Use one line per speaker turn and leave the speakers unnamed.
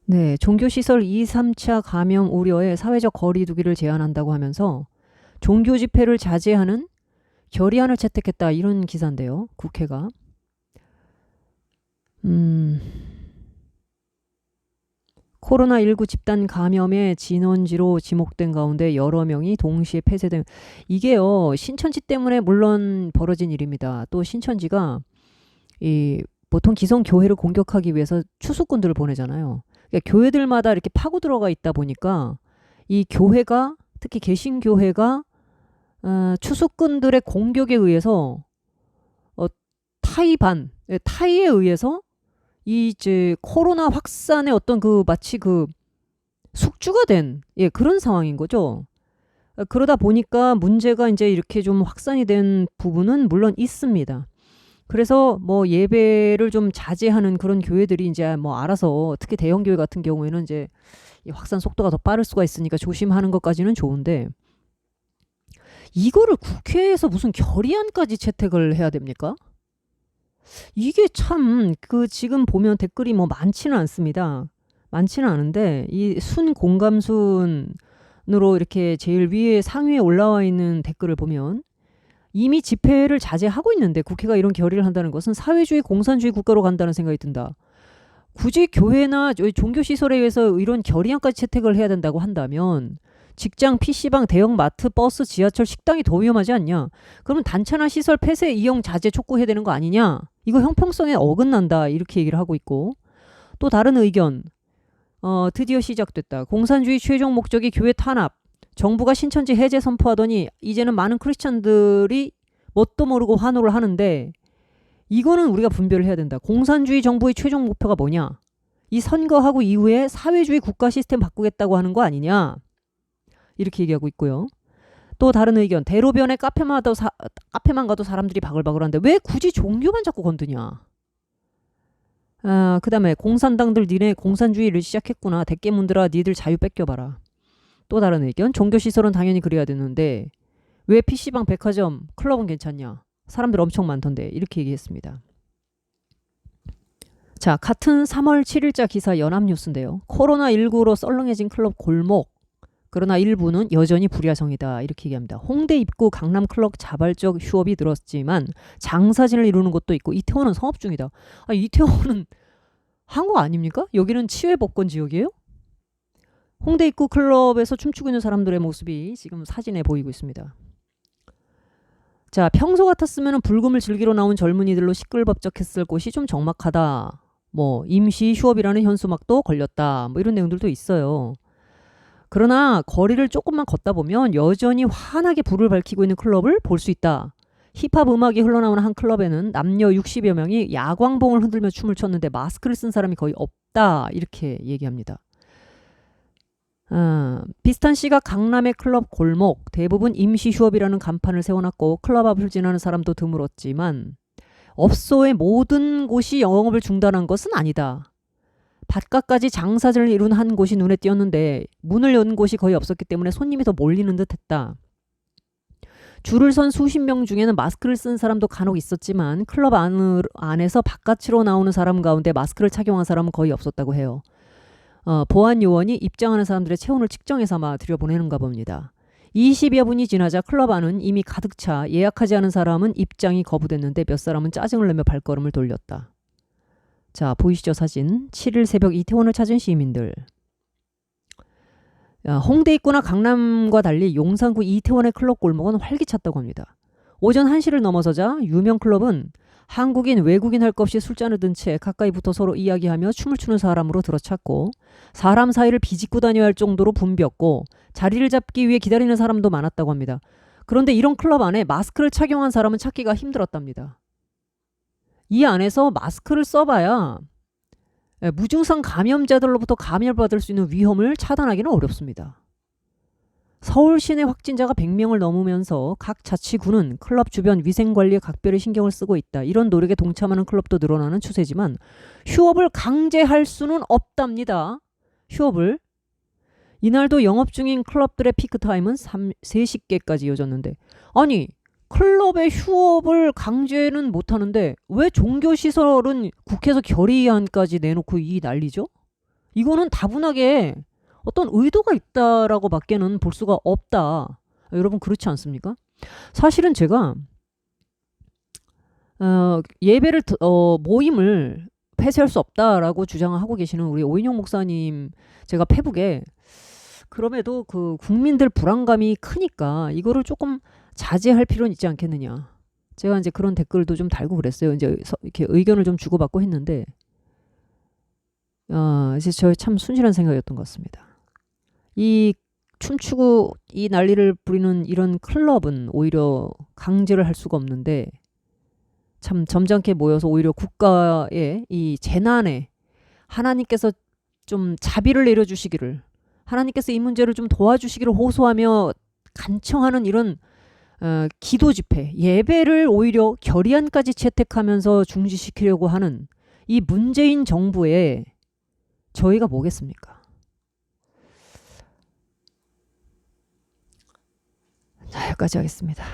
네, 종교시설 2, 3차 감염 우려에 사회적 거리 두기를 제한한다고 하면서 종교 집회를 자제하는 결의안을 채택했다. 이런 기사인데요. 국회가. 음, 코로나19 집단 감염의 진원지로 지목된 가운데 여러 명이 동시에 폐쇄된 이게요. 신천지 때문에 물론 벌어진 일입니다. 또 신천지가 이 보통 기성 교회를 공격하기 위해서 추수꾼들을 보내잖아요. 그러니까 교회들마다 이렇게 파고 들어가 있다 보니까 이 교회가 특히 개신교회가 추수꾼들의 공격에 의해서 어, 타이에 의해서 이 이제 코로나 확산의 어떤 그 마치 그 숙주가 된 그런 상황인 거죠. 그러다 보니까 문제가 이제 이렇게 좀 확산이 된 부분은 물론 있습니다. 그래서 뭐 예배를 좀 자제하는 그런 교회들이 이제 뭐 알아서 특히 대형 교회 같은 경우에는 이제 이 확산 속도가 더 빠를 수가 있으니까 조심하는 것까지는 좋은데 이거를 국회에서 무슨 결의안까지 채택을 해야 됩니까? 이게 참 그 지금 보면 댓글이 뭐 많지는 않습니다. 많지는 않은데 이 순 공감순으로 이렇게 제일 위에 상위에 올라와 있는 댓글을 보면 이미 집회를 자제하고 있는데 국회가 이런 결의를 한다는 것은 사회주의 공산주의 국가로 간다는 생각이 든다. 굳이 교회나 종교시설에 의해서 이런 결의안까지 채택을 해야 된다고 한다면 직장, PC방, 대형 마트, 버스, 지하철, 식당이 더 위험하지 않냐? 그러면 단체나 시설 폐쇄 이용 자제 촉구해야 되는 거 아니냐? 이거 형평성에 어긋난다. 이렇게 얘기를 하고 있고 또 다른 의견 드디어 시작됐다. 공산주의 최종 목적이 교회 탄압. 정부가 신천지 해제 선포하더니 이제는 많은 크리스천들이 뭣도 모르고 환호를 하는데 이거는 우리가 분별을 해야 된다. 공산주의 정부의 최종 목표가 뭐냐? 이 선거하고 이후에 사회주의 국가 시스템 바꾸겠다고 하는 거 아니냐? 이렇게 얘기하고 있고요. 또 다른 의견. 대로변에 카페만 가도 사람들이 바글바글한데 왜 굳이 종교만 자꾸 건드냐? 그 다음에 공산당들 니네 공산주의를 시작했구나. 대깨문들아 니들 자유 뺏겨봐라. 또 다른 의견. 종교시설은 당연히 그래야 되는데 왜 PC방, 백화점, 클럽은 괜찮냐? 사람들 엄청 많던데 이렇게 얘기했습니다. 자, 같은 3월 7일자 기사 연합뉴스인데요. 코로나19로 썰렁해진 클럽 골목. 그러나 일부는 여전히 불야성이다. 이렇게 얘기합니다. 홍대 입구 강남 클럽 자발적 휴업이 늘었지만 장사진을 이루는 곳도 있고 이태원은 성업 중이다. 이태원은 한국 아닙니까? 여기는 치외법권 지역이에요? 홍대 입구 클럽에서 춤추고 있는 사람들의 모습이 지금 사진에 보이고 있습니다. 자, 평소 같았으면 불금을 즐기러 나온 젊은이들로 시끌벅적했을 곳이 좀 적막하다. 뭐 임시 휴업이라는 현수막도 걸렸다. 뭐 이런 내용들도 있어요. 그러나 거리를 조금만 걷다 보면 여전히 환하게 불을 밝히고 있는 클럽을 볼 수 있다. 힙합 음악이 흘러나오는 한 클럽에는 남녀 60여 명이 야광봉을 흔들며 춤을 췄는데 마스크를 쓴 사람이 거의 없다. 이렇게 얘기합니다. 비슷한 시각 강남의 클럽 골목 대부분 임시 휴업이라는 간판을 세워놨고 클럽 앞을 지나는 사람도 드물었지만 업소의 모든 곳이 영업을 중단한 것은 아니다. 바깥까지 장사를 이룬 한 곳이 눈에 띄었는데 문을 연 곳이 거의 없었기 때문에 손님이 더 몰리는 듯했다. 줄을 선 수십 명 중에는 마스크를 쓴 사람도 간혹 있었지만 클럽 안에서 바깥으로 나오는 사람 가운데 마스크를 착용한 사람은 거의 없었다고 해요. 보안 요원이 입장하는 사람들의 체온을 측정해서 아마 들여보내는가 봅니다. 20여 분이 지나자 클럽 안은 이미 가득 차 예약하지 않은 사람은 입장이 거부됐는데 몇 사람은 짜증을 내며 발걸음을 돌렸다. 자, 보이시죠 사진. 7일 새벽 이태원을 찾은 시민들. 홍대 입구나 강남과 달리 용산구 이태원의 클럽 골목은 활기찼다고 합니다. 오전 1시를 넘어서자 유명 클럽은 한국인, 외국인 할 것 없이 술잔을 든 채 가까이 붙어 서로 이야기하며 춤을 추는 사람으로 들어찼고 사람 사이를 비집고 다녀야 할 정도로 붐볐고 자리를 잡기 위해 기다리는 사람도 많았다고 합니다. 그런데 이런 클럽 안에 마스크를 착용한 사람은 찾기가 힘들었답니다. 이 안에서 마스크를 써봐야 무증상 감염자들로부터 감염받을 수 있는 위험을 차단하기는 어렵습니다. 서울 시내 확진자가 100명을 넘으면서 각 자치구는 클럽 주변 위생관리에 각별히 신경을 쓰고 있다. 이런 노력에 동참하는 클럽도 늘어나는 추세지만 휴업을 강제할 수는 없답니다. 휴업을. 이날도 영업 중인 클럽들의 피크타임은 3시께까지 이어졌는데 아니 클럽의 휴업을 강제는 못하는데 왜 종교시설은 국회에서 결의안까지 내놓고 이 난리죠? 이거는 다분하게 어떤 의도가 있다라고 밖에는 볼 수가 없다. 여러분 그렇지 않습니까? 사실은 제가 예배를 모임을 폐쇄할 수 없다라고 주장하고 계시는 우리 오인영 목사님 제가 페북에 그럼에도 그 국민들 불안감이 크니까 이거를 조금 자제할 필요는 있지 않겠느냐. 제가 이제 그런 댓글도 좀 달고 그랬어요. 이제 이렇게 의견을 좀 주고받고 했는데 이제 저 참 순진한 생각이었던 것 같습니다. 이 춤추고 이 난리를 부리는 이런 클럽은 오히려 강제를 할 수가 없는데 참 점잖게 모여서 오히려 국가의 이 재난에 하나님께서 좀 자비를 내려주시기를, 하나님께서 이 문제를 좀 도와주시기를 호소하며 간청하는 이런 기도 집회, 예배를 오히려 결의안까지 채택하면서 중지시키려고 하는 이 문재인 정부에 저희가 뭐겠습니까? 자, 여기까지 하겠습니다.